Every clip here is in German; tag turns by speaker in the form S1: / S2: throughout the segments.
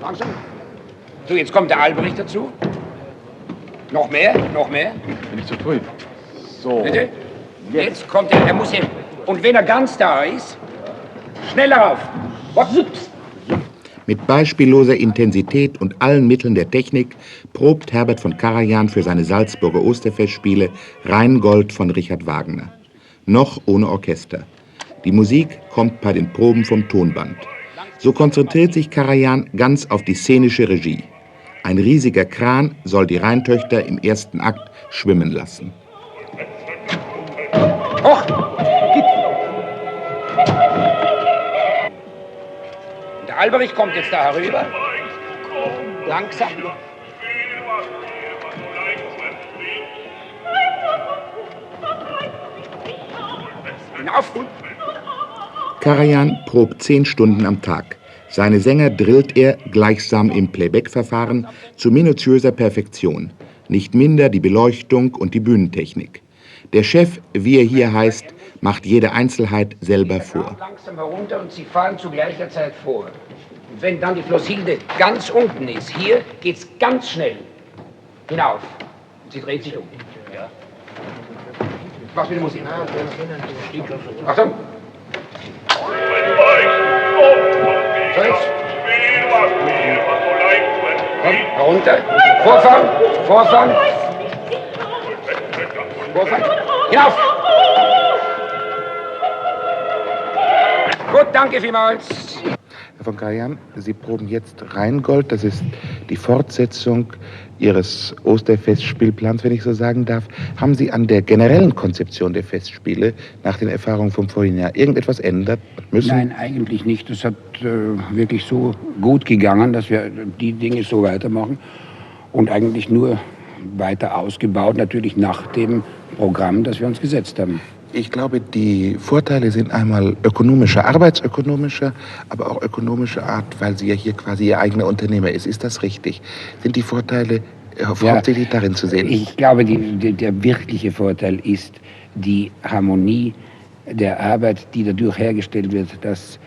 S1: Langsam. So, jetzt kommt der Albrecht dazu. Noch mehr, noch mehr.
S2: Bin ich zu früh? So.
S1: Bitte? Jetzt kommt er muss hin. Und wenn er ganz da ist, schneller rauf.
S3: Mit beispielloser Intensität und allen Mitteln der Technik probt Herbert von Karajan für seine Salzburger Osterfestspiele Rheingold von Richard Wagner. Noch ohne Orchester. Die Musik kommt bei den Proben vom Tonband. So konzentriert sich Karajan ganz auf die szenische Regie. Ein riesiger Kran soll die Rheintöchter im ersten Akt schwimmen lassen.
S1: Hoch! Der Albrecht kommt jetzt da herüber. Langsam. Hinauf!
S3: Karajan probt 10 Stunden am Tag. Seine Sänger drillt er, gleichsam im Playback-Verfahren, zu minutiöser Perfektion. Nicht minder die Beleuchtung und die Bühnentechnik. Der Chef, wie er hier heißt, macht jede Einzelheit selber vor.
S1: Langsam herunter und Sie fahren zu gleicher Zeit vor. Und wenn dann die Flossilde ganz unten ist, hier geht's ganz schnell hinauf. Und sie dreht sich um. Ja. Was mit der Musik? Achtung! So jetzt. Komm, herunter. Vorfahren, vorfahren. Vorfahren. Hinauf! Gut, danke vielmals.
S3: Herr von Karajan, Sie proben jetzt Rheingold. Das ist die Fortsetzung Ihres Osterfestspielplans, wenn ich so sagen darf. Haben Sie an der generellen Konzeption der Festspiele nach den Erfahrungen vom vorigen Jahr irgendetwas ändern müssen?
S1: Nein, eigentlich nicht. Es hat wirklich so gut gegangen, dass wir die Dinge so weitermachen und eigentlich nur weiter ausgebaut, natürlich nach dem Programm, das wir uns gesetzt haben.
S3: Ich glaube, die Vorteile sind einmal ökonomischer, arbeitsökonomischer, aber auch ökonomischer Art, weil sie ja hier quasi Ihr eigener Unternehmer ist. Ist das richtig? Sind die Vorteile hauptsächlich darin zu sehen?
S1: Ich glaube, der wirkliche Vorteil ist die Harmonie der Arbeit, die dadurch hergestellt wird, dass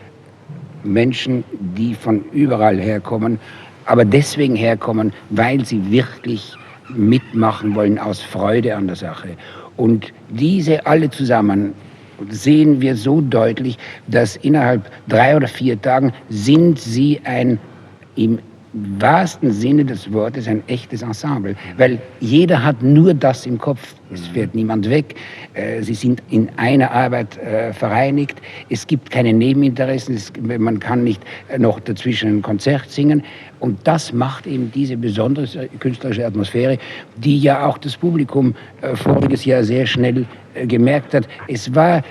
S1: Menschen, die von überall herkommen, aber deswegen herkommen, weil sie wirklich mitmachen wollen aus Freude an der Sache. Und diese alle zusammen sehen wir so deutlich, dass innerhalb 3 oder 4 Tagen sind sie im wahrsten Sinne des Wortes ein echtes Ensemble. Weil jeder hat nur das im Kopf. Es fährt niemand weg. Sie sind in einer Arbeit vereinigt. Es gibt keine Nebeninteressen. Man kann nicht noch dazwischen ein Konzert singen. Und das macht eben diese besondere künstlerische Atmosphäre, die ja auch das Publikum voriges Jahr sehr schnell gemerkt hat. Es war,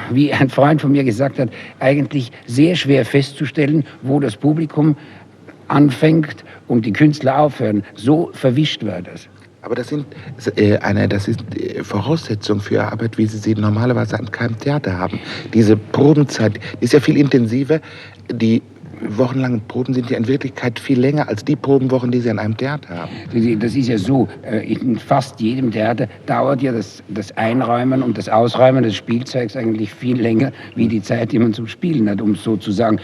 S1: wie ein Freund von mir gesagt hat, eigentlich sehr schwer festzustellen, wo das Publikum anfängt und die Künstler aufhören. So verwischt war das.
S3: Aber das ist Voraussetzung für Ihre Arbeit, wie Sie sie normalerweise an keinem Theater haben. Diese Probenzeit ist ja viel intensiver. Die wochenlangen Proben sind ja in Wirklichkeit viel länger als die Probenwochen, die Sie an einem Theater haben.
S1: Das ist ja so, in fast jedem Theater dauert ja das Einräumen und das Ausräumen des Spielzeugs eigentlich viel länger, wie die Zeit, die man zum Spielen hat, um so zu sagen.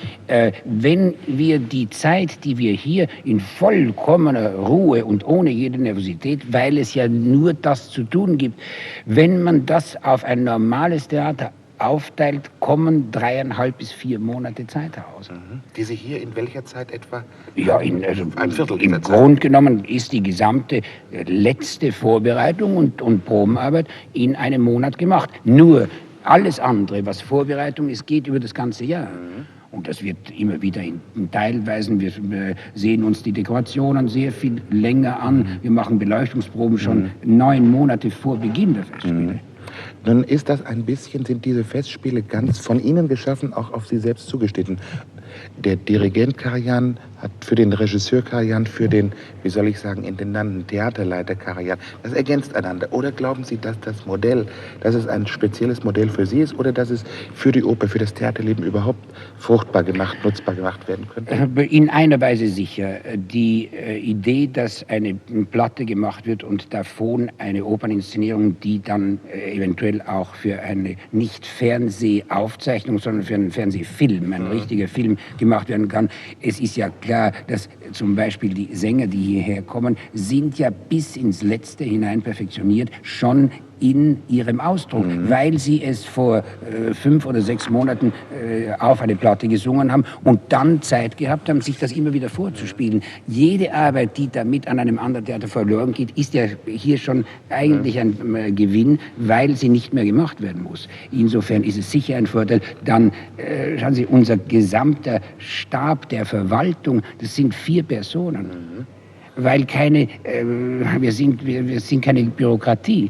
S1: Wenn wir die Zeit, die wir hier in vollkommener Ruhe und ohne jede Nervosität, weil es ja nur das zu tun gibt, wenn man das auf ein normales Theater aufteilt, kommen 3,5 bis 4 Monate Zeit heraus.
S3: Die Sie hier in welcher Zeit etwa?
S1: Ja,
S3: ein Viertel
S1: im Grunde genommen ist die gesamte letzte Vorbereitung und Probenarbeit in einem Monat gemacht. Nur alles andere, was Vorbereitung ist, geht über das ganze Jahr. Und das wird immer wieder in Teilweisen. Wir sehen uns die Dekorationen sehr viel länger an. Wir machen Beleuchtungsproben schon 9 Monate vor Beginn der Festspiele.
S3: Nun ist das ein bisschen, sind diese Festspiele ganz von Ihnen geschaffen, auch auf Sie selbst zugeschnitten. Der Dirigent Karajan hat für den Regisseur Karajan, für den, wie soll ich sagen, Intendanten, Theaterleiter Karajan, das ergänzt einander. Oder glauben Sie, dass das Modell, dass es ein spezielles Modell für Sie ist oder dass es für die Oper, für das Theaterleben überhaupt fruchtbar gemacht, nutzbar gemacht werden könnte?
S1: In einer Weise sicher. Die Idee, dass eine Platte gemacht wird und davon eine Operninszenierung, die dann eventuell auch für eine nicht Fernsehaufzeichnung, sondern für einen Fernsehfilm, ein richtiger Film, gemacht werden kann. Es ist ja klar, dass zum Beispiel die Sänger, die hierher kommen, sind ja bis ins Letzte hinein perfektioniert, schon in ihrem Ausdruck, weil sie es vor 5 oder 6 Monaten auf eine Platte gesungen haben und dann Zeit gehabt haben, sich das immer wieder vorzuspielen. Jede Arbeit, die damit an einem anderen Theater verloren geht, ist ja hier schon eigentlich ein Gewinn, weil sie nicht mehr gemacht werden muss. Insofern ist es sicher ein Vorteil. Dann, schauen Sie, unser gesamter Stab der Verwaltung, das sind 4 Personen. Weil wir sind keine Bürokratie.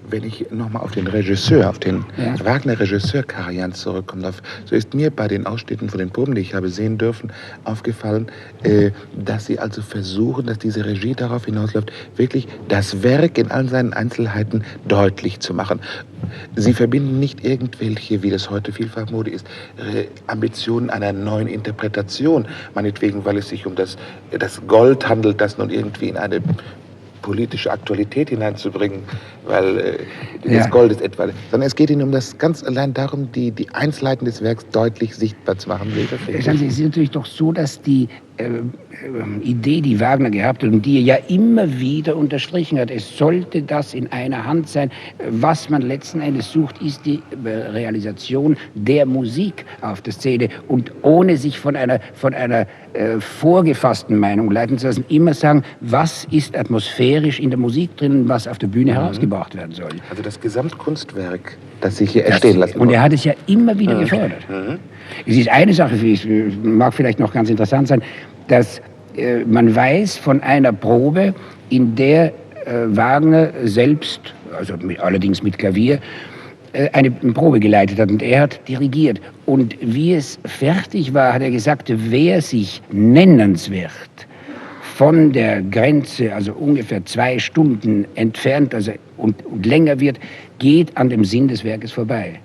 S3: Wenn ich nochmal auf den Regisseur, auf den Wagner-Regisseur Karajan zurückkommen darf, so ist mir bei den Ausschnitten von den Proben, die ich habe sehen dürfen, aufgefallen, dass Sie also versuchen, dass diese Regie darauf hinausläuft, wirklich das Werk in all seinen Einzelheiten deutlich zu machen. Sie verbinden nicht irgendwelche, wie das heute vielfach Mode ist, Ambitionen einer neuen Interpretation, meinetwegen, weil es sich um das Gold handelt, das nun irgendwie in eine politische Aktualität hineinzubringen, weil das Gold ist etwa, sondern es geht Ihnen um das ganz allein darum, die Einzelheiten des Werks deutlich sichtbar zu machen.
S1: Schauen Sie, es ist natürlich doch so, dass die Idee, die Wagner gehabt hat und die er ja immer wieder unterstrichen hat, es sollte das in einer Hand sein. Was man letzten Endes sucht, ist die Realisation der Musik auf der Szene und ohne sich von einer vorgefassten Meinung leiten zu lassen, immer sagen, was ist atmosphärisch in der Musik drin, was auf der Bühne herausgebracht werden soll.
S3: Also das Gesamtkunstwerk, das sich hier erstehen lassen.
S1: Und er hat es ja immer wieder gefördert. Es ist eine Sache, mag vielleicht noch ganz interessant sein, dass man weiß von einer Probe, in der Wagner selbst, also allerdings mit Klavier, eine Probe geleitet hat und er hat dirigiert. Und wie es fertig war, hat er gesagt, wer sich nennenswert von der Grenze, also ungefähr 2 Stunden entfernt und länger wird, geht an dem Sinn des Werkes vorbei.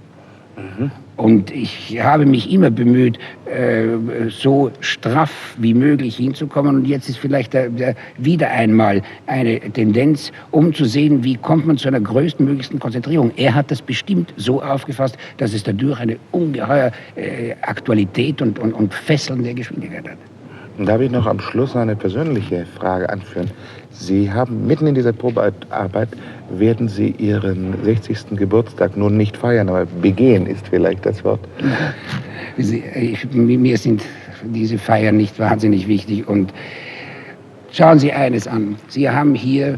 S1: Und ich habe mich immer bemüht, so straff wie möglich hinzukommen. Und jetzt ist vielleicht wieder einmal eine Tendenz, um zu sehen, wie kommt man zu einer größtmöglichsten Konzentrierung. Er hat das bestimmt so aufgefasst, dass es dadurch eine ungeheure Aktualität und fesselnde Geschwindigkeit hat.
S3: Und darf ich noch am Schluss eine persönliche Frage anführen? Sie haben mitten in dieser Probearbeit, werden Sie Ihren 60. Geburtstag nun nicht feiern, aber begehen ist vielleicht das Wort.
S1: Mir sind diese Feiern nicht wahnsinnig wichtig. Und schauen Sie eines an. Sie haben hier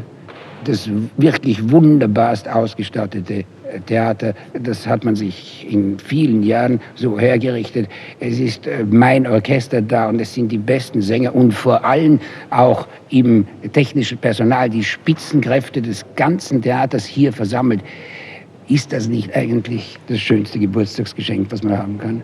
S1: das wirklich wunderbarst ausgestattete Theater, das hat man sich in vielen Jahren so hergerichtet. Es ist mein Orchester da und es sind die besten Sänger und vor allem auch im technischen Personal, die Spitzenkräfte des ganzen Theaters hier versammelt. Ist das nicht eigentlich das schönste Geburtstagsgeschenk, was man haben kann?